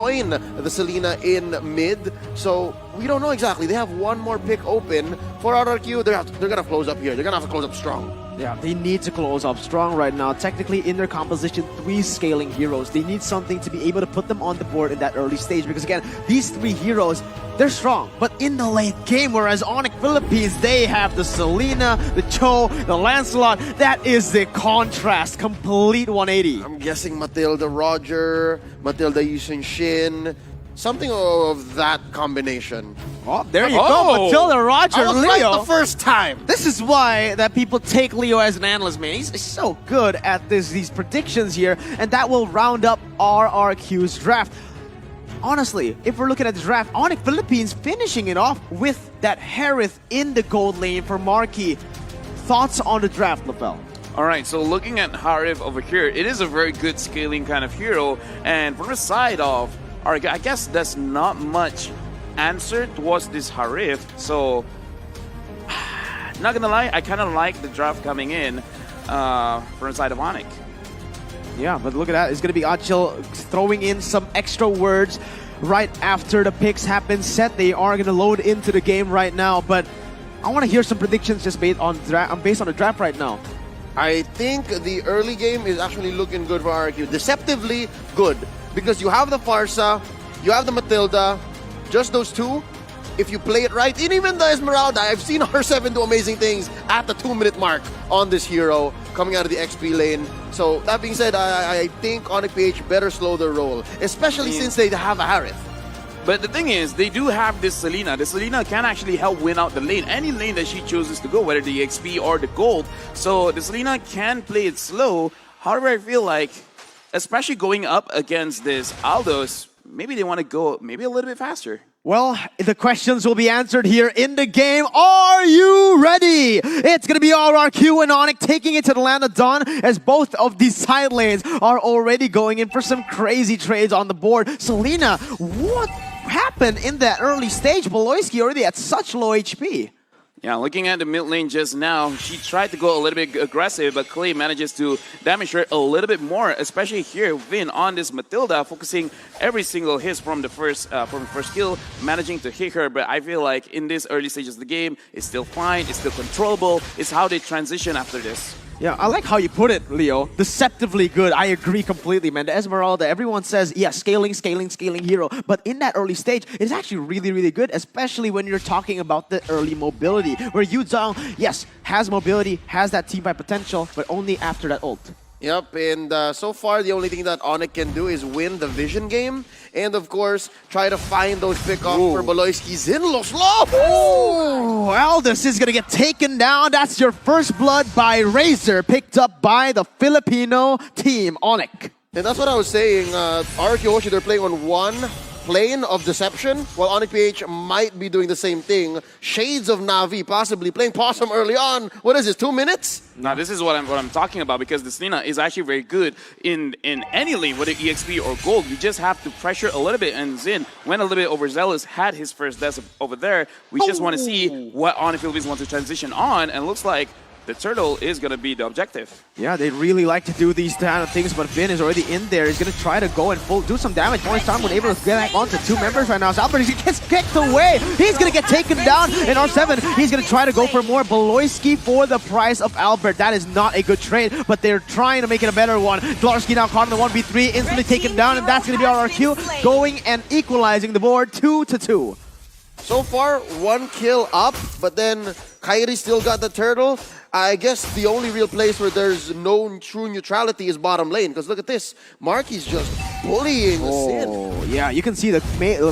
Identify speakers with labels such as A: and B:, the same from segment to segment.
A: join the Selena in mid, so we don't know exactly. They have one more pick open for RRQ. They're gonna close up here. They're gonna have to close up strong.
B: Yeah, they need to close up strong right now. Technically, in their composition, 3 scaling heroes. They need something to be able to put them on the board in that early stage. Because again, these 3 heroes, they're strong. But in the late game, whereas Onic Philippines, they have the Selena, the Cho, the Lancelot. That is the contrast. Complete 180.
A: I'm guessing Matilda Roger, Matilda Yusun Shin, something of that combination.
B: Oh, there you go, Matilda Roger,
A: I was
B: Leo.
A: right the first time.
B: This is why that people take Leo as an analyst, man. He's so good at these predictions here, and that will round up RRQ's draft. Honestly, if we're looking at the draft, Onic Philippines finishing it off with that Harith in the gold lane for Marquee. Thoughts on the draft, Lapel?
C: All right, so looking at Harith over here, it is a very good scaling kind of hero, and from the side of I guess there's not much answer towards this Harith, so not gonna lie, I kind of like the draft coming in from the side of Onic.
B: Yeah, but look at that. It's going to be Achil throwing in some extra words right after the picks happen set. They are going to load into the game right now, but I want to hear some predictions just based on the draft right now.
A: I think the early game is actually looking good for RRQ. Deceptively good. Because you have the Farsa, you have the Matilda, just those two. If you play it right, and even the Esmeralda, I've seen R7 do amazing things at the 2-minute mark on this hero coming out of the XP lane. So that being said, I think Onic PH better slow their roll, especially since they have a Harith.
C: But the thing is, they do have this Selena. The Selena can actually help win out the lane. Any lane that she chooses to go, whether the XP or the gold. So the Selena can play it slow. However, I feel like, especially going up against this Aldos, maybe they want to go maybe a little bit faster.
B: Well, the questions will be answered here in the game. Are you ready? It's going to be RRQ and Onic taking it to the land of Dawn, as both of these side lanes are already going in for some crazy trades on the board. Selena, what happened in that early stage? Beloyski already at such low HP.
C: Yeah, looking at the mid lane just now, she tried to go a little bit aggressive, but Clay manages to damage her a little bit more, especially here, Vin on this Matilda, focusing every single hit from the first kill, managing to hit her. But I feel like in this early stages of the game, it's still fine, it's still controllable. It's how they transition after this.
B: Yeah, I like how you put it, Leo. Deceptively good. I agree completely, man. The Esmeralda, everyone says, yeah, scaling hero. But in that early stage, it's actually really, really good, especially when you're talking about the early mobility, where Yu Zhang, yes, has mobility, has that team fight potential, but only after that ult.
A: Yep, and so far the only thing that Onic can do is win the vision game, and of course try to find those pickoffs for Beloyski. Zin looks low.
B: Oh, Aldous is gonna get taken down. That's your first blood by Razor, picked up by the Filipino team, Onic.
A: And that's what I was saying. RRQ Hoshi, they're playing on one plane of deception, while Onic PH might be doing the same thing. Shades of Navi, possibly playing Possum early on. What is this, 2 minutes?
C: Now this is what I'm talking about, because the Selena is actually very good in any lane, whether EXP or gold. You just have to pressure a little bit, and Zin went a little bit overzealous, had his first death over there. We just want to see what Onic Philippines wants to transition on, and looks like the turtle is going to be the objective.
B: Yeah, they really like to do these kind of things, but Vin is already in there. He's going to try to go and do some damage. Only time when able to get back onto 2 members right now. So Albert gets kicked away. He's going to get taken down. In R7, he's going to try to go for more. Beloyski for the price of Albert. That is not a good trade, but they're trying to make it a better one. Dlarski now caught in the 1v3, instantly taken down, and that's going to be RRQ going and equalizing the board 2-2.
A: So far, 1 kill up, but then Kairi still got the turtle. I guess the only real place where there's no true neutrality is bottom lane, because look at this. Marky's just bullying Sin.
B: Oh, yeah, you can see the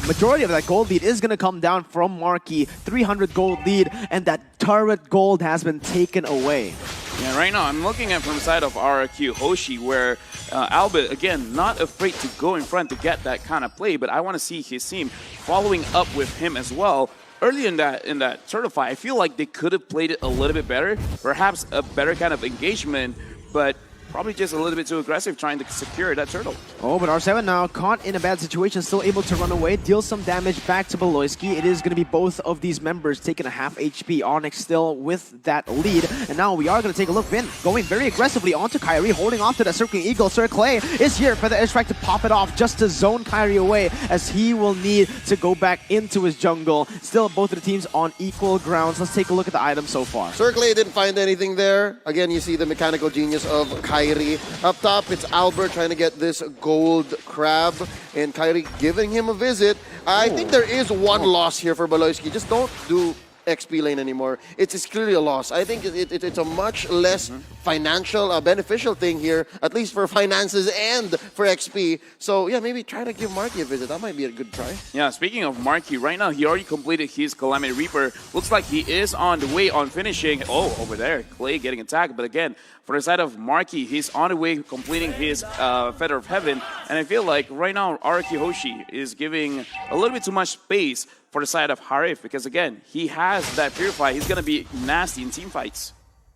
B: majority of that gold lead is going to come down from Marky. 300 gold lead, and that turret gold has been taken away.
C: Yeah, right now I'm looking at from the side of RRQ Hoshi, where Albert, again, not afraid to go in front to get that kind of play, but I want to see his team following up with him as well. Early in that turtle fight, I feel like they could have played it a little bit better, perhaps a better kind of engagement, but probably just a little bit too aggressive trying to secure that turtle.
B: Oh, but R7 now caught in a bad situation, still able to run away, deal some damage back to Beloyski. It is going to be both of these members taking a half HP. Onic still with that lead. And now we are going to take a look. Vin going very aggressively onto Kyrie, holding off to the Circling Eagle. Sir Clay is here for the airstrike to pop it off, just to zone Kyrie away, as he will need to go back into his jungle. Still, both of the teams on equal grounds. Let's take a look at the items so far.
A: Sir Clay didn't find anything there. Again, you see the mechanical genius of Kyrie. Up top, it's Albert trying to get this gold crab, and Kyrie giving him a visit. I think there is one loss here for Beloyski. Just don't do XP lane anymore. It's clearly a loss. I think it's a much less financial, beneficial thing here, at least for finances and for XP. So yeah, maybe try to give Marky a visit. That might be a good try.
C: Yeah, speaking of Marky, right now he already completed his Calamity Reaper. Looks like he is on the way on finishing. Oh, over there, Clay getting attacked. But again, for the side of Marky, he's on the way completing his Feather of Heaven. And I feel like right now, Araki Hoshi is giving a little bit too much space for the side of Harif, because again, he has that Purify. He's going to be nasty in team fights.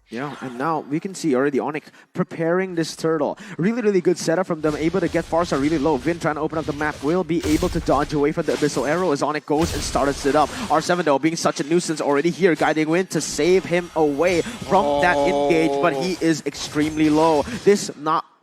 B: Yeah, and now we can see already Onic preparing this turtle. Really, really good setup from them. Able to get Farsa really low. Vin trying to open up the map. Will be able to dodge away from the Abyssal Arrow as Onic goes and starts it up. R7 though being such a nuisance already here. Guiding Wind to save him away from that engage, but he is extremely low. This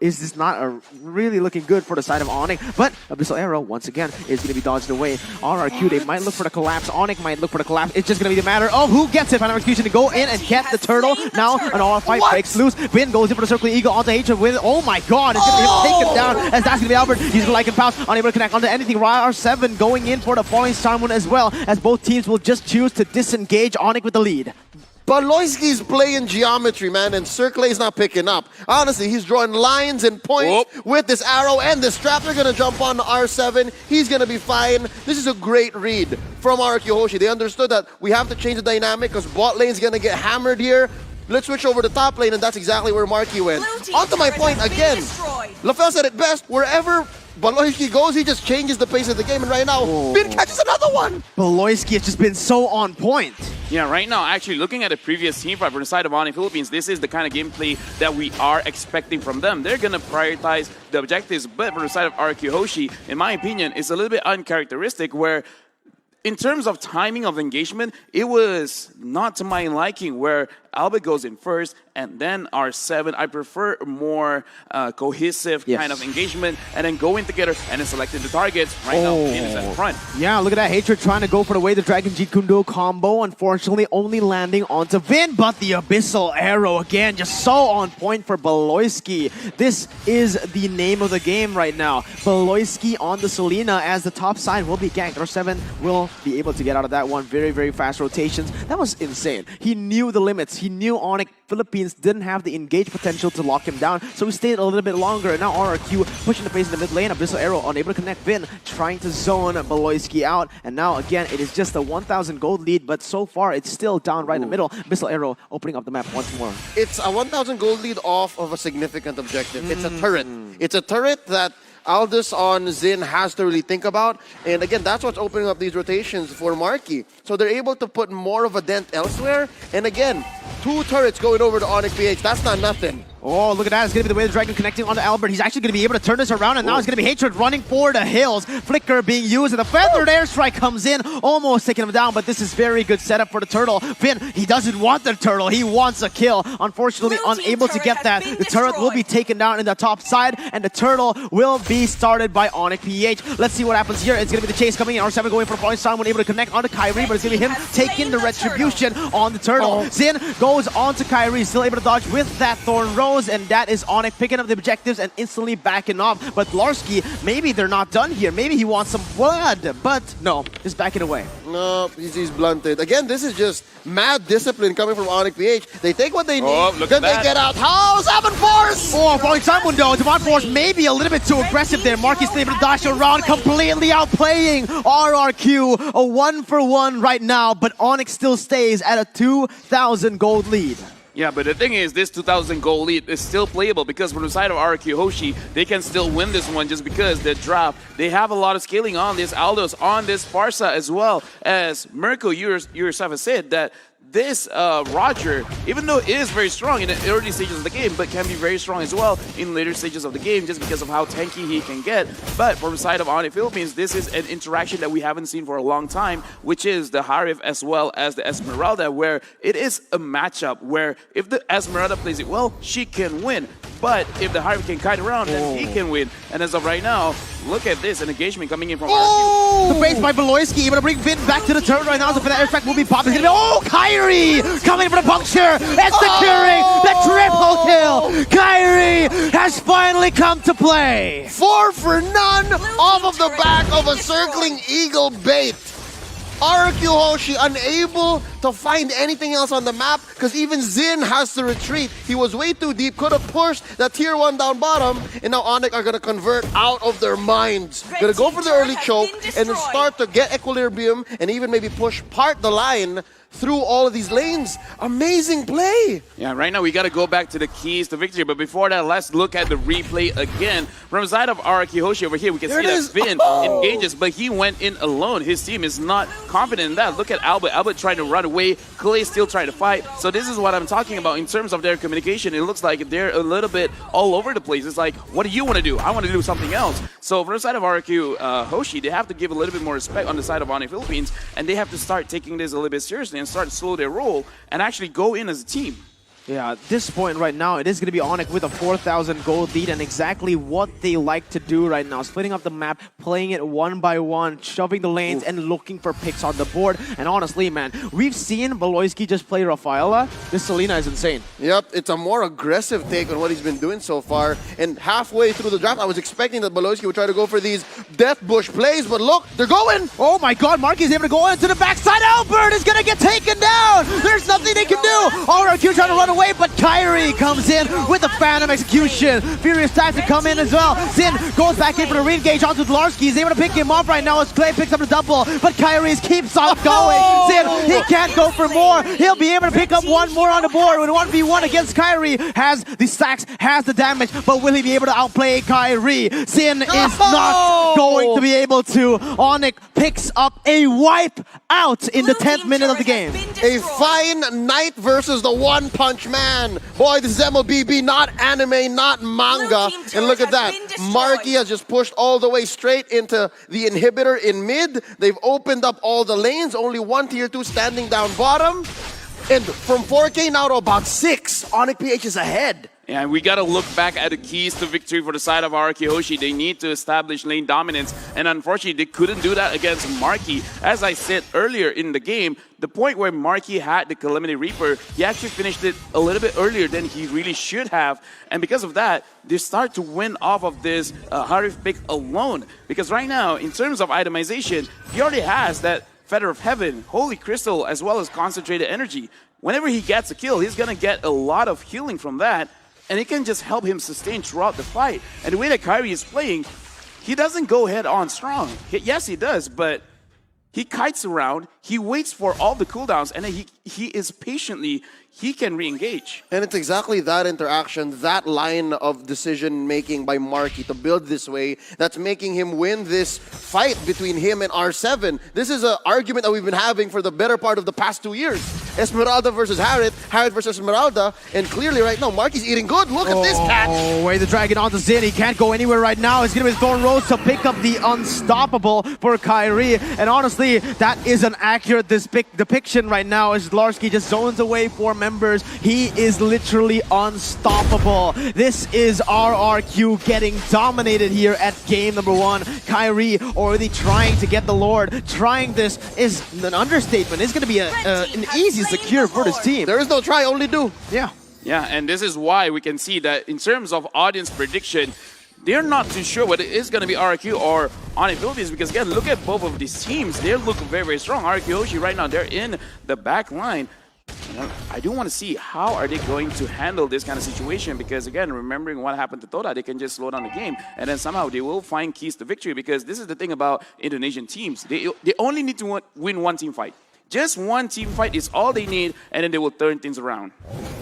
B: is not a really looking good for the side of Onic, but Abyssal Arrow once again is going to be dodged away. RRQ, they might look for the collapse. Onic might look for the collapse. It's just going to be the matter of who gets it. Final execution to go in and get the turtle. Now an R5 breaks loose. Vin goes in for the Circling Eagle onto Hatred with, oh my god, it's going to be taken down as that's going to be Albert. He's going to like and pounce, unable to connect onto anything. R7 going in for the Falling Star Moon as well, as both teams will just choose to disengage. Onic with the lead.
A: Beloyski's playing geometry, man, and Sir Clay's not picking up. Honestly, he's drawing lines and points with this arrow, and the strap are going to jump on R7. He's going to be fine. This is a great read from Araki Hoshi. They understood that we have to change the dynamic because bot lane's going to get hammered here. Let's switch over to top lane, and that's exactly where Marky went. On to my point again. LaFell said it best. Wherever Beloyski goes, he just changes the pace of the game, and right now, Vin catches another one.
B: Beloyski has just been so on point.
C: Yeah, right now, actually, looking at the previous team fight from the side of Onic Philippines, this is the kind of gameplay that we are expecting from them. They're going to prioritize the objectives, but for the side of RQ Hoshi, in my opinion, it's a little bit uncharacteristic where in terms of timing of engagement, it was not to my liking where Albert goes in first and then R7. I prefer more cohesive kind of engagement and then going together and then selecting the targets. Right now, Vin is at the front.
B: Yeah, look at that. Hatred trying to go for the way the Dragon Jeet Kundo combo. Unfortunately, only landing onto Vin, but the Abyssal Arrow again, just so on point for Beloyski. This is the name of the game right now. Beloyski on the Selena as the top side will be ganked. R7 will be able to get out of that one. Very, very fast rotations. That was insane. He knew the limits. He knew Onic Philippines didn't have the engage potential to lock him down, so he stayed a little bit longer. And now RRQ pushing the pace in the mid lane. Abyssal Arrow unable to connect. Vin trying to zone Beloyski out. And now again, it is just a 1,000 gold lead, but so far it's still down right in the middle. Abyssal Arrow opening up the map once more.
A: It's a 1,000 gold lead off of a significant objective. It's a turret. It's a turret that Aldous on Xin has to really think about. And again, that's what's opening up these rotations for Marky. So they're able to put more of a dent elsewhere. And again, 2 turrets going over to Onic PH. That's not nothing.
B: Oh, look at that. It's going to be the way the Dragon connecting onto Albert. He's actually going to be able to turn this around, and now it's going to be Hatred running for the hills. Flicker being used, and the Feathered Airstrike comes in, almost taking him down, but this is very good setup for the Turtle. Vin, he doesn't want the Turtle. He wants a kill. Unfortunately, unable to get that. The turret will be taken down in the top side, and the Turtle will be started by Onic PH. Let's see what happens here. It's going to be the chase coming in. R7 going for a point sound when able to connect onto Kyrie, but it's going to be him taking the retribution on the Turtle. Xin goes on to Kyrie, still able to dodge with that Thorn Rose, and that is Onic picking up the objectives and instantly backing off. But Larsky, maybe they're not done here. Maybe he wants some blood, but no, just backing away.
A: No, he's blunted. Again, this is just mad discipline coming from Onic PH. They take what they need, then they get out. How? 7 Force!
B: Oh, falling someone though. Devon Force maybe a little bit too aggressive there. Marky's able to dash around, completely outplaying RRQ. A 1-for-1 right now, but Onic still stays at a 2,000 gold lead.
C: Yeah, but the thing is, this 2,000 goal lead is still playable because from the side of RQ Hoshi, they can still win this one just because the drop, they have a lot of scaling on this Aldous, on this Farsa, as well as Mirko, you yourself have said that this Roger, even though it is very strong in the early stages of the game, but can be very strong as well in later stages of the game just because of how tanky he can get. But from the side of Onic Philippines, this is an interaction that we haven't seen for a long time, which is the Harif as well as the Esmeralda, where it is a matchup where if the Esmeralda plays it well, she can win. But if the Harif can kite around, then he can win. And as of right now, look at this, an engagement coming in from RQ.
B: The base by Beloyski, able to bring Vin back to the turret right now, so for that airstrike will be popping. Oh, Kyrie coming for the puncture and securing the triple kill. Kyrie has finally come to play.
A: 4 for none off of the back of a circling eagle bait. RQ Hoshi unable to find anything else on the map because even Xin has to retreat. He was way too deep, could have pushed that tier 1 down bottom, and now Onic are going to convert out of their minds. Going to go for the early choke and then start to get equilibrium and even maybe push part the line through all of these lanes. Amazing play.
C: Yeah, right now we got to go back to the keys to victory. But before that, let's look at the replay again. From the side of RQ Hoshi over here, we can see that Finn engages, but he went in alone. His team is not confident in that. Look at Albert. Albert trying to run away. Clay still trying to fight. So this is what I'm talking about in terms of their communication. It looks like they're a little bit all over the place. It's like, what do you want to do? I want to do something else. So from the side of RQ Hoshi, they have to give a little bit more respect on the side of Onic Philippines, and they have to start taking this a little bit seriously and start to slow their roll and actually go in as a team.
B: Yeah, at this point right now, it is going to be Onic with a 4,000 gold lead and exactly what they like to do right now. Splitting up the map, playing it one by one, shoving the lanes, and looking for picks on the board. And honestly, man, we've seen Beloyski just play Rafaela. This Selena is insane.
A: Yep, it's a more aggressive take on what he's been doing so far. And halfway through the draft, I was expecting that Beloyski would try to go for these death bush plays, but look, they're going!
B: Oh my god, Marky is able to go into the backside. Albert is going to get taken down! There's nothing they can do! RQ trying to run away, but Kyrie comes in with the Phantom Execution. Furious Tide to come in as well. Xin goes back in for the re-engage onto Dlarski. He's able to pick him up right now as Clay picks up the double, but Kyrie keeps on going. Xin, he can't go for more. He'll be able to pick up one more on the board with 1v1 against Kyrie. Has the stacks, has the damage, but will he be able to outplay Kyrie? Xin is not going to be able to. Onic picks up a wipe out in the 10th minute of the game.
A: A fine Knight versus the One Punch Man. Boy, this is MLBB, not anime, not manga. And look at that. Marky has just pushed all the way straight into the inhibitor in mid. They've opened up all the lanes. Only one tier 2 standing down bottom. And from 4K now to about 6, Onic PH is ahead.
C: Yeah, we got to look back at the keys to victory for the side of RQ Hoshi. They need to establish lane dominance, and unfortunately, they couldn't do that against Marky. As I said earlier in the game, the point where Marky had the Calamity Reaper, he actually finished it a little bit earlier than he really should have, and because of that, they start to win off of this Harif pick alone. Because right now, in terms of itemization, he already has that Feather of Heaven, Holy Crystal, as well as Concentrated Energy. Whenever he gets a kill, he's going to get a lot of healing from that, and it can just help him sustain throughout the fight. And the way that Kyrie is playing, he doesn't go head on strong. Yes, he does, but he kites around, he waits for all the cooldowns, and then he is patiently, he can re-engage.
A: And it's exactly that interaction, that line of decision-making by Marky to build this way that's making him win this fight between him and R7. This is an argument that we've been having for the better part of the past 2 years. Esmeralda versus Harith, Harith versus Esmeralda, and clearly right now, Marky's eating good. Look at this catch.
B: Oh, way the dragon onto Xin. He can't go anywhere right now. It's going to be Thorn Rose to pick up the unstoppable for Kyrie. And honestly, that is an accurate depiction right now as Dlarski just zones away 4 members. He is literally unstoppable. This is RRQ getting dominated here at game number 1. Kyrie already trying to get the Lord. Trying this is an understatement. It's going to be an easy secure for this team.
A: There is no try, only do.
B: Yeah.
C: Yeah, and this is why we can see that in terms of audience prediction, they're not too sure whether it is going to be RQ or Onic Philippines, because again, look at both of these teams. They look very, very strong. RQ Hoshi right now, they're in the back line. I do want to see how are they going to handle this kind of situation, because again, remembering what happened to Toda, they can just slow down the game and then somehow they will find keys to victory, because this is the thing about Indonesian teams. They only need to win one team fight. Just one team fight is all they need, and then they will turn things around.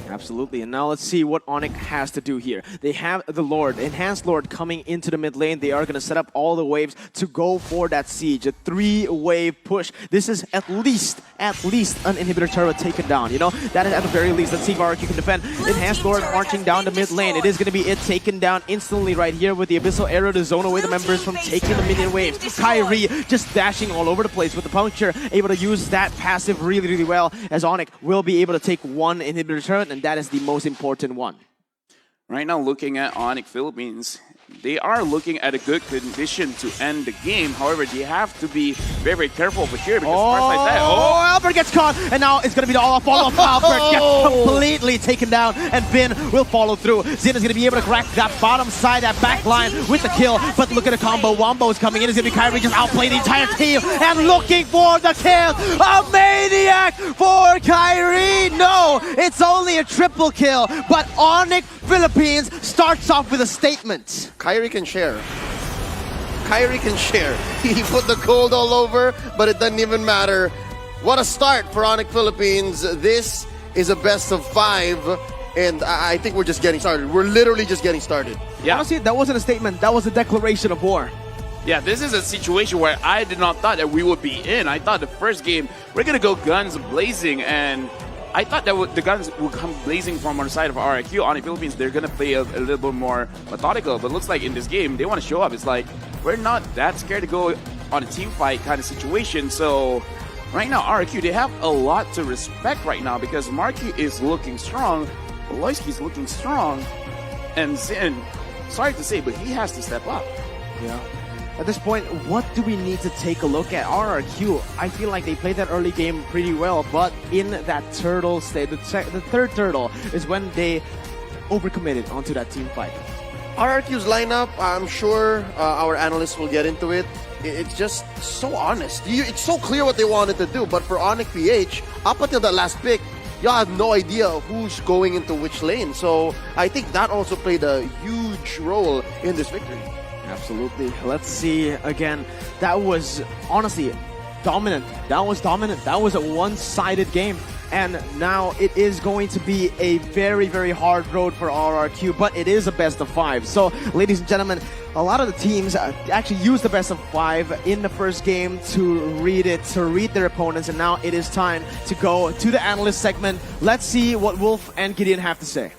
B: Absolutely, and now let's see what Onic has to do here. They have the Lord, Enhanced Lord, coming into the mid lane. They are going to set up all the waves to go for that siege, a 3-wave push. This is at least an inhibitor turret taken down, you know? That is at the very least. Let's see if RRQ can defend. Enhanced Lord marching down the mid lane. It is going to be it taken down instantly right here with the Abyssal Arrow to zone away the members from taking the minion waves. Kyrie just dashing all over the place with the puncture, able to use that passive really, really well, as Onic will be able to take one inhibitor turret, and that is the most important one.
C: Right now, looking at Onic Philippines, they are looking at a good condition to end the game. However, they have to be very, very careful over here because cards like that.
B: Oh, Albert gets caught, and now it's going to be the all-off. Albert gets completely taken down, and Vin will follow through. Zin is going to be able to crack that bottom side, that back line with the kill, but look at the combo. Wombo is coming in. It's going to be Kyrie just outplaying the entire team and looking for the kill. A maniac for Kyrie. No, it's only a triple kill, but Onic Philippines starts off with a statement.
A: Kyrie can share. Kyrie can share. He put the gold all over, but it doesn't even matter. What a start for Onic Philippines. This is a best of 5, and I think we're just getting started. We're literally just getting started.
C: Yeah.
B: Honestly, that wasn't a statement. That was a declaration of war.
C: Yeah, this is a situation where I did not thought that we would be in. I thought the first game, we're going to go guns blazing, and I thought that the guns would come blazing from our side of RIQ. On the Philippines, they're going to play a little bit more methodical, but looks like in this game, they want to show up. It's like, we're not that scared to go on a team fight kind of situation. So right now, RIQ, they have a lot to respect right now because Marky is looking strong, Loiski's looking strong, and Zin, sorry to say, but he has to step up.
B: Yeah. At this point, what do we need to take a look at? RRQ, I feel like they played that early game pretty well, but in that turtle state, the third turtle is when they overcommitted onto that team fight.
A: RRQ's lineup, I'm sure our analysts will get into it. It's just so honest. It's so clear what they wanted to do, but for Onic PH, up until that last pick, y'all have no idea who's going into which lane. So I think that also played a huge role in this victory.
B: Absolutely. Let's see again. That was honestly dominant. That was dominant. That was a one-sided game. And now it is going to be a very, very hard road for RRQ, but it is a best of 5. So, ladies and gentlemen, a lot of the teams actually used the best of 5 in the first game to read their opponents, and now it is time to go to the analyst segment. Let's see what Wolf and Gideon have to say.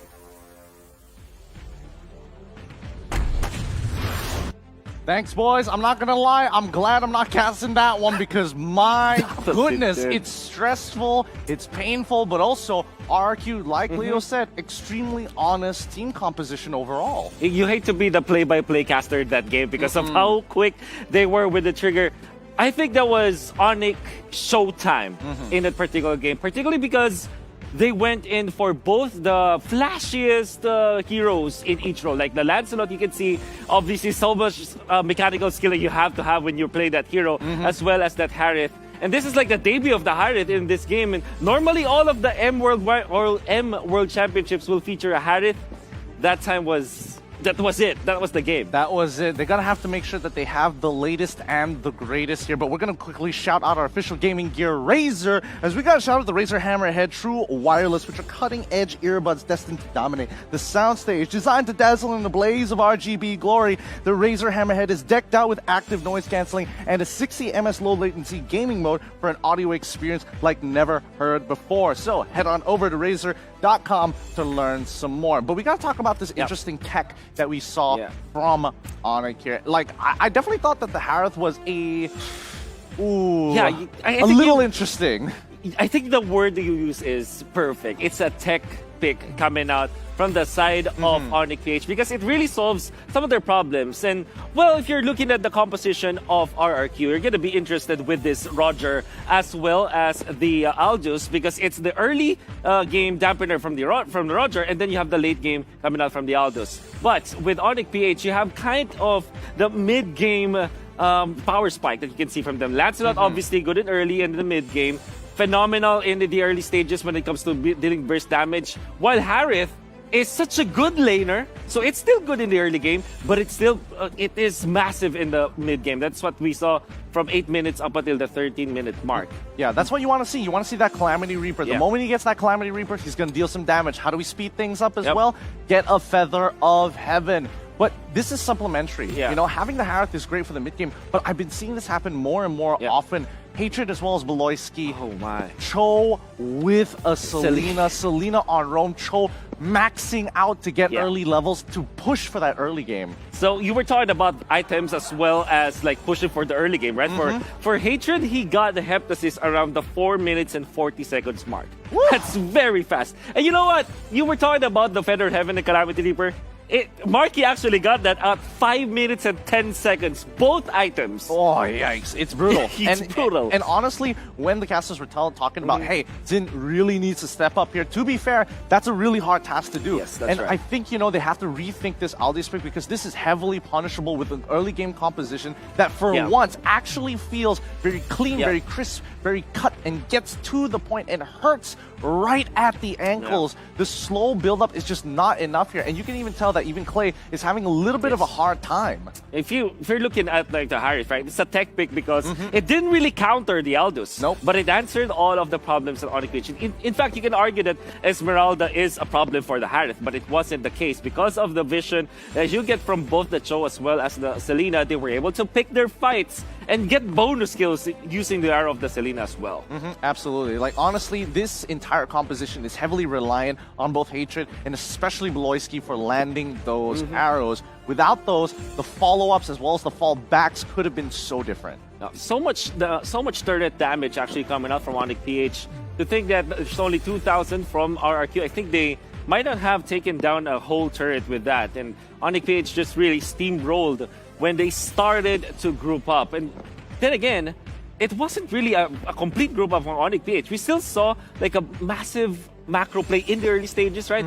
D: Thanks, boys. I'm not gonna lie, I'm glad I'm not casting that one because my goodness, it's stressful, it's painful, but also RQ, like Leo said, extremely honest team composition overall.
E: You hate to be the play-by-play caster in that game because of how quick they were with the trigger. I think that was Onic showtime in that particular game, particularly because they went in for both the flashiest heroes in each role. Like the Lancelot, you can see obviously so much mechanical skill that you have to have when you play that hero, as well as that Harith. And this is like the debut of the Harith in this game. And normally all of the M World Championships will feature a Harith. That time that was it. That was the game.
D: That was it. They're going to have to make sure that they have the latest and the greatest here. But we're going to quickly shout out our official gaming gear, Razer, as we got to shout out the Razer Hammerhead True Wireless, which are cutting-edge earbuds destined to dominate the soundstage. Designed to dazzle in the blaze of RGB glory, the Razer Hammerhead is decked out with active noise cancelling and a 60 ms low latency gaming mode for an audio experience like never heard before. So head on over to Razer.com to learn some more. But we got to talk about this interesting tech that we saw from Onic here. Like, I definitely thought that the Harith was a little interesting.
E: I think the word that you use is perfect. It's a tech pick coming out from the side of Onic PH because it really solves some of their problems. And, well, if you're looking at the composition of RRQ, you're going to be interested with this Roger as well as the Aldous because it's the early game dampener from the Roger, and then you have the late game coming out from the Aldous. But with Onic PH, you have kind of the mid-game power spike that you can see from them. Lancelot, obviously, good in early and in the mid-game. Phenomenal in the early stages when it comes to dealing burst damage. While Harith, is such a good laner, so it's still good in the early game, but it's still it is massive in the mid game. That's what we saw from 8 minutes up until the 13-minute mark.
D: Yeah, that's what you want to see. You want to see that Calamity Reaper. The
E: Yeah.
D: moment he gets that Calamity Reaper, he's going to deal some damage. How do we speed things up as
E: Yep.
D: well? Get a Feather of Heaven. But this is supplementary.
E: Yeah.
D: You know, having the Harith is great for the mid game, but I've been seeing this happen more and more
E: Yeah.
D: often. Hatred as well as Beloyski.
E: Oh my.
D: Cho with a Selena. Selena on roam. Cho maxing out to get
E: Yeah.
D: early levels to push for that early game.
E: So you were talking about items as well as like pushing for the early game, right? For Hatred, he got the Heptasis around the 4 minutes and 40 seconds mark. That's very fast. And you know what? You were talking about the Feather Heaven and Calamity Reaper. Marky actually got that at 5 minutes and 10 seconds, both items.
D: Oh, yikes. It's brutal.
E: It's brutal.
D: And honestly, when the casters were talking about, hey, Zin really needs to step up here, to be fair, that's a really hard task to do.
E: Yes, that's
D: and
E: right.
D: I think, you know, they have to rethink this Aldi's pick because this is heavily punishable with an early game composition that for
E: Yeah.
D: once actually feels very clean,
E: Yeah.
D: very crisp, very cut, and gets to the point and hurts right at the ankles. The slow build-up is just not enough here. And you can even tell that even Clay is having a little bit of a hard time.
E: If you're looking at like the Harith, right, it's a tech pick because it didn't really counter the Aldous.
D: Nope.
E: But it answered all of the problems on Onic Pitch. In fact, you can argue that Esmeralda is a problem for the Harith, but it wasn't the case. Because of the vision that you get from both the Cho as well as the Selena, they were able to pick their fights and get bonus kills using the arrow of the Selena as well.
D: Absolutely. Like, honestly, this entire composition is heavily reliant on both Hatred and especially Beloyski for landing those arrows. Without those, the follow-ups as well as the fallbacks could have been so different.
E: So much turret damage actually coming out from Onic PH. To think that there's only 2,000 from RRQ, I think they might not have taken down a whole turret with that. And Onic PH just really steamrolled when they started to group up. And then again, it wasn't really a complete group up on Onic PH. We still saw like a massive macro play in the early stages, right?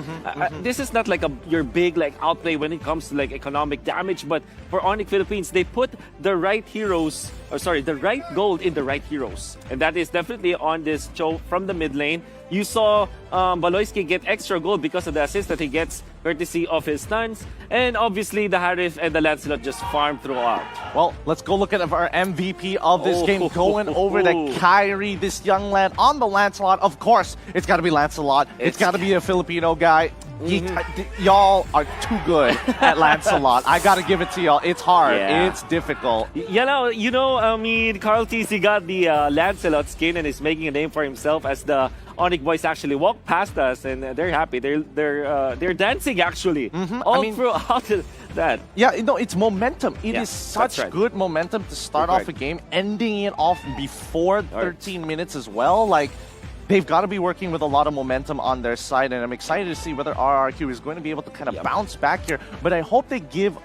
E: This is not like your big like outplay when it comes to like economic damage, but for Onic Philippines, they put the right heroes, the right gold in the right heroes. And that is definitely on this Cho from the mid lane. You saw Beloyski get extra gold because of the assist that he gets courtesy of his stuns. And obviously the Harith and the Lancelot just farm throughout.
D: Well, let's go look at our MVP of this game going over to Kyrie, this young lad on the Lancelot. Of course, it's got to be Lancelot. It's got to be a Filipino guy. Y'all are too good at Lancelot. I got to give it to y'all. It's hard.
E: Yeah.
D: It's difficult.
E: I mean, Carl TC got the Lancelot skin and is making a name for himself as the Onic boys actually walk past us and they're happy. They're dancing actually all throughout that.
D: Yeah, no, it's momentum. It is such
E: that's right.
D: good momentum to start
E: Right.
D: off a game, ending it off before 13 minutes as well. Like, they've got to be working with a lot of momentum on their side, and I'm excited to see whether RRQ is going to be able to kind of bounce back here. But I hope they give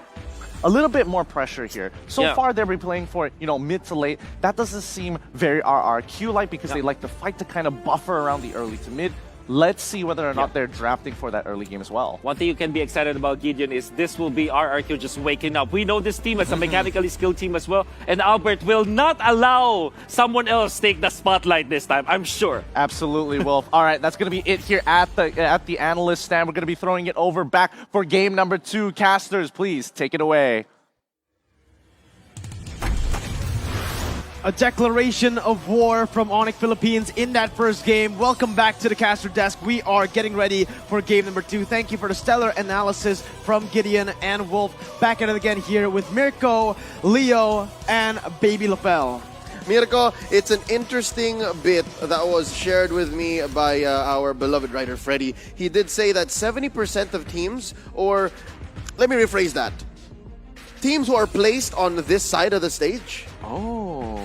D: a little bit more pressure here. So far, they'll be playing for, mid to late. That doesn't seem very RRQ-like because they like to fight to kind of buffer around the early to mid. Let's see whether or not they're drafting for that early game as well.
E: One thing you can be excited about, Gideon, is this will be RRQ just waking up. We know this team is a mechanically skilled team as well, and Albert will not allow someone else take the spotlight this time, I'm sure.
D: Absolutely, Wolf. All right, that's going to be it here at the analyst stand. We're going to be throwing it over back for game number 2. Casters, please take it away.
B: A declaration of war from Onic Philippines in that first game. Welcome back to the caster desk. We are getting ready for game number 2. Thank you for the stellar analysis from Gideon and Wolf. Back at it again here with Mirko, Leo, and Baby Lapel.
A: Mirko, it's an interesting bit that was shared with me by our beloved writer Freddy. He did say that 70% of teams, or let me rephrase that, teams who are placed on this side of the stage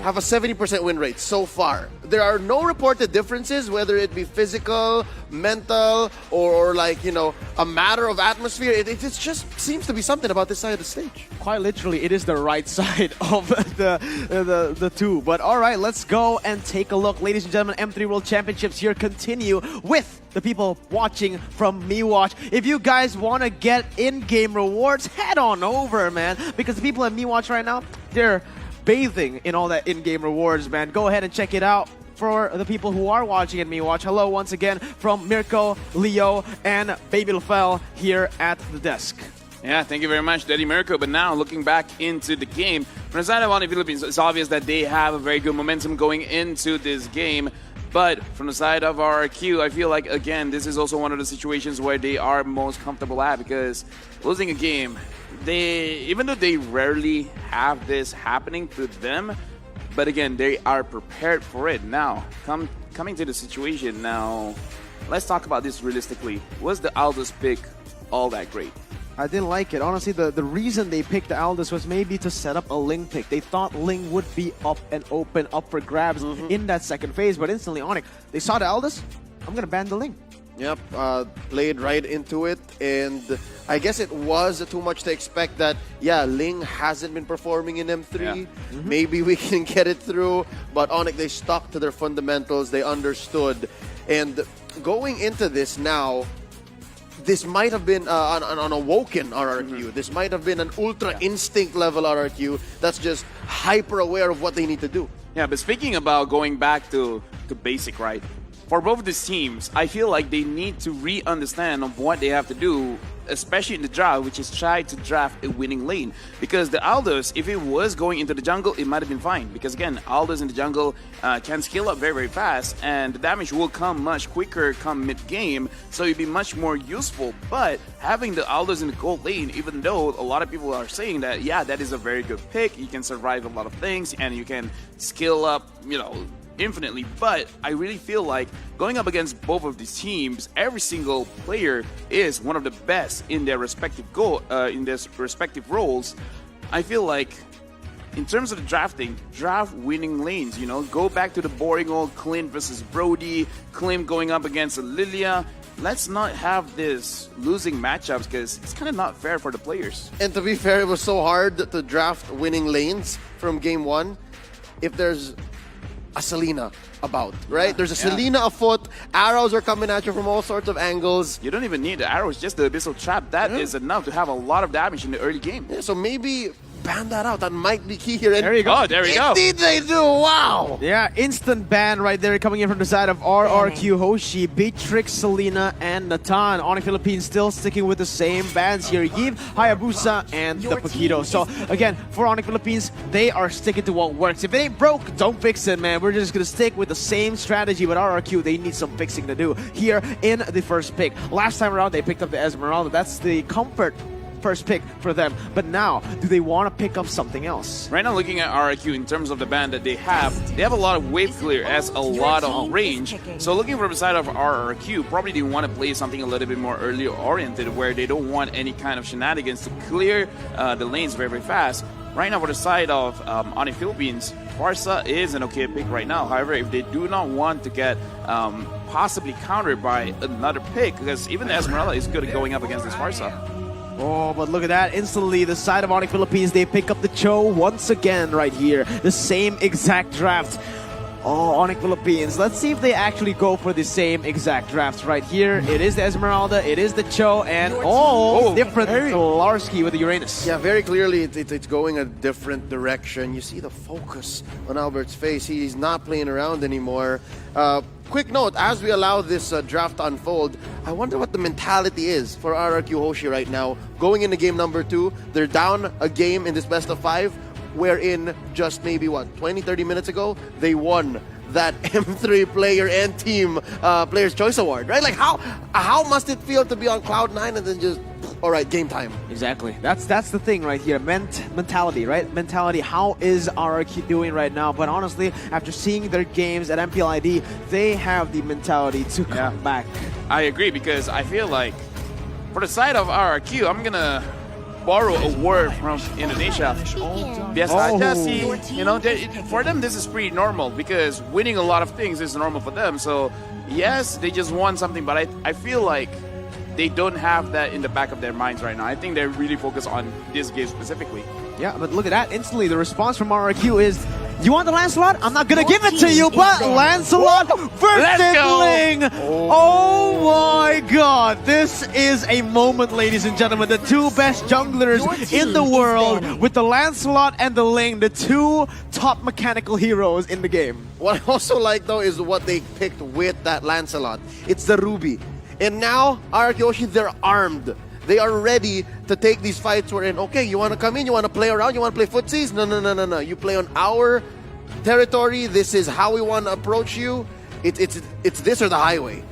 A: have a 70% win rate so far. There are no reported differences, whether it be physical, mental, or like, a matter of atmosphere. It just seems to be something about this side of the stage.
B: Quite literally, it is the right side of the two. But all right, let's go and take a look. Ladies and gentlemen, M3 World Championships here continue with the people watching from MeWatch. If you guys want to get in-game rewards, head on over, man. Because the people at MeWatch right now, they're bathing in all that in-game rewards, man. Go ahead and check it out. for the people who are watching and me watch, hello once again from Mirko, Leo, and Baby Lafel here at the desk.
C: Yeah, thank you very much, Daddy Mirko. But now, looking back into the game, from the side of Onic Philippines, it's obvious that they have a very good momentum going into this game. But from the side of RRQ, I feel like, again, this is also one of the situations where they are most comfortable at, because losing a game, even though they rarely have this happening to them, but again, they are prepared for it. Now, coming to the situation now, let's talk about this realistically. Was the Aldous pick all that great?
B: I didn't like it. Honestly, the reason they picked the Aldous was maybe to set up a Ling pick. They thought Ling would be up and open, up for grabs in that second phase, but instantly Onic, they saw the Aldous, I'm going to ban the Ling.
A: Yep, played right into it, and I guess it was too much to expect that, yeah, Ling hasn't been performing in M3.
C: Yeah.
A: Maybe we can get it through, but Onic, they stuck to their fundamentals, they understood. And going into this now, this might have been an awoken RRQ. This might have been an ultra instinct level RRQ that's just hyper aware of what they need to do.
C: Yeah, but speaking about going back to basic, right? For both these teams, I feel like they need to re-understand of what they have to do, especially in the draft, which is try to draft a winning lane. Because the Aldous, if it was going into the jungle, it might have been fine. Because again, Aldous in the jungle can scale up very, very fast, and the damage will come much quicker come mid-game, so it'd be much more useful. But having the Aldous in the gold lane, even though a lot of people are saying that, yeah, that is a very good pick, you can survive a lot of things, and you can scale up, you know, infinitely, but I really feel like going up against both of these teams, every single player is one of the best in their respective roles. I feel like in terms of the drafting, draft winning lanes, you know, go back to the boring old Clint versus Brody, Clint going up against Lilia. Let's not have this losing matchups, because it's kind of not fair for the players.
A: And to be fair, it was so hard to draft winning lanes from game one. If there's a Selena about, right? There's a Selena afoot. Arrows are coming at you from all sorts of angles.
C: You don't even need the arrows, just the Abyssal Trap. That is enough to have a lot of damage in the early game.
A: Yeah, so maybe ban that out. That might be key here. And
B: There you go.
C: Oh, there we go.
A: Indeed they do. Wow.
B: Yeah, instant ban right there coming in from the side of RRQ, Hoshi, Beatrix, Selena, and Natan. Onic Philippines still sticking with the same bans here. Yiv, Hayabusa, and the Paquito. So again, for Onic Philippines, they are sticking to what works. If it ain't broke, don't fix it, man. We're just going to stick with the same strategy, but RRQ, they need some fixing to do here in the first pick. Last time around, they picked up the Esmeralda. That's the comfort first pick for them. But now, do they want to pick up something else?
C: Right now, looking at RRQ in terms of the ban that they have a lot of wave clear as a lot of range. So looking from the side of RRQ, probably they want to play something a little bit more early oriented, where they don't want any kind of shenanigans to clear the lanes very, very fast. Right now, for the side of Onic Philippines, Farsa is an okay pick right now. However, if they do not want to get possibly countered by another pick, because even the Esmeralda is good at going up against this Farsa.
B: Oh, but look at that. Instantly, the side of Onic Philippines, they pick up the Cho once again right here. The same exact draft. Oh, Onic Philippines. Let's see if they actually go for the same exact draft right here. It is the Esmeralda, it is the Cho, and different Larsky with the Uranus.
A: Yeah, very clearly it's going a different direction. You see the focus on Albert's face. He's not playing around anymore. Quick note, as we allow this draft to unfold, I wonder what the mentality is for RRQ Hoshi right now. Going into game number 2, they're down a game in this best of 5, wherein just maybe, 20-30 minutes ago, they won that M3 player and team Player's Choice Award, right? Like, how must it feel to be on Cloud9 and then just, all right, game time?
B: Exactly. That's the thing right here. Mentality, right? Mentality. How is RRQ doing right now? But honestly, after seeing their games at MPLID, they have the mentality to come back.
C: I agree, because I feel like for the side of RRQ, I'm going to borrow a word from Indonesia. Biasa aja sih. You know, for them, this is pretty normal, because winning a lot of things is normal for them. So, yes, they just won something, but I feel like they don't have that in the back of their minds right now. I think they're really focused on this game specifically.
B: Yeah, but look at that. Instantly, the response from RRQ is, You want the Lancelot? I'm not gonna give it to you, but Lancelot versus
C: go.
B: Ling. Oh my god. This is a moment, ladies and gentlemen. The two best junglers in the world with the Lancelot and the Ling, the two top mechanical heroes in the game.
A: What I also like though is what they picked with that Lancelot. It's the Ruby. And now, RRQ Hoshi, they're armed. They are ready to take these fights wherein, okay, you want to come in, you want to play around, you want to play footsies? No. You play on our territory. This is how we want to approach you. It's this or the highway.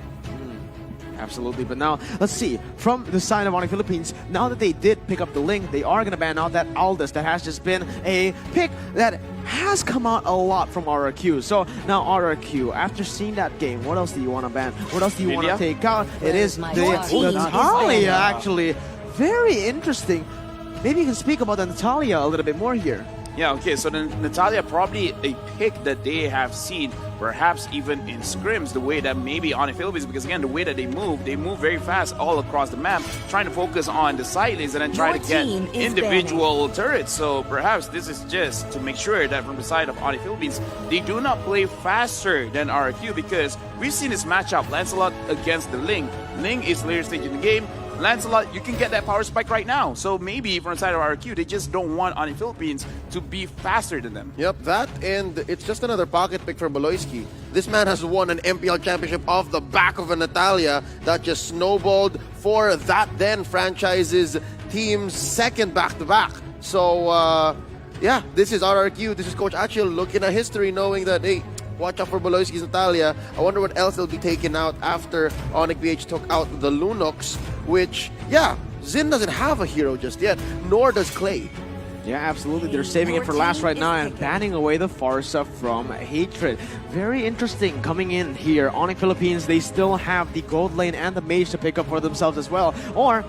B: Absolutely, but now let's see from the side of Onic Philippines. Now that they did pick up the Ling, they are going to ban out that Aldous that has just been a pick that has come out a lot from RRQ. So now RRQ, after seeing that game, what else do you want to ban? What else do you want to take out? It is the Natalia, actually. Very interesting. Maybe you can speak about the Natalia a little bit more here.
C: Yeah, okay, so then Natalia probably a pick that they have seen, perhaps even in scrims, the way that maybe on the Philippines, because again, the way that they move very fast all across the map, trying to focus on the side lanes and then try to get individual turrets. So perhaps this is just to make sure that from the side of Onic Philippines, they do not play faster than RQ, because we've seen this matchup, Lancelot against the Ling. Ling is later stage in the game. Lancelot, you can get that power spike right now. So maybe from the side of RQ, they just don't want Onic Philippines to be faster than them.
A: Yep, that, and it's just another pocket pick for Baloyski. This man has won an MPL championship off the back of a Natalia that just snowballed for that then franchise's team's second back-to-back. So, yeah, this is RRQ. This is Coach Achil looking at history, knowing that, hey, watch out for Baloyski's Natalia. I wonder what else they'll be taking out after Onic BH took out the Lunox, which, yeah, Zin doesn't have a hero just yet, nor does Clay.
B: Yeah, absolutely. They're saving it for last right now and banning away the Farsa from Hatred. Very interesting coming in here. Onic Philippines, they still have the gold lane and the mage to pick up for themselves as well. Or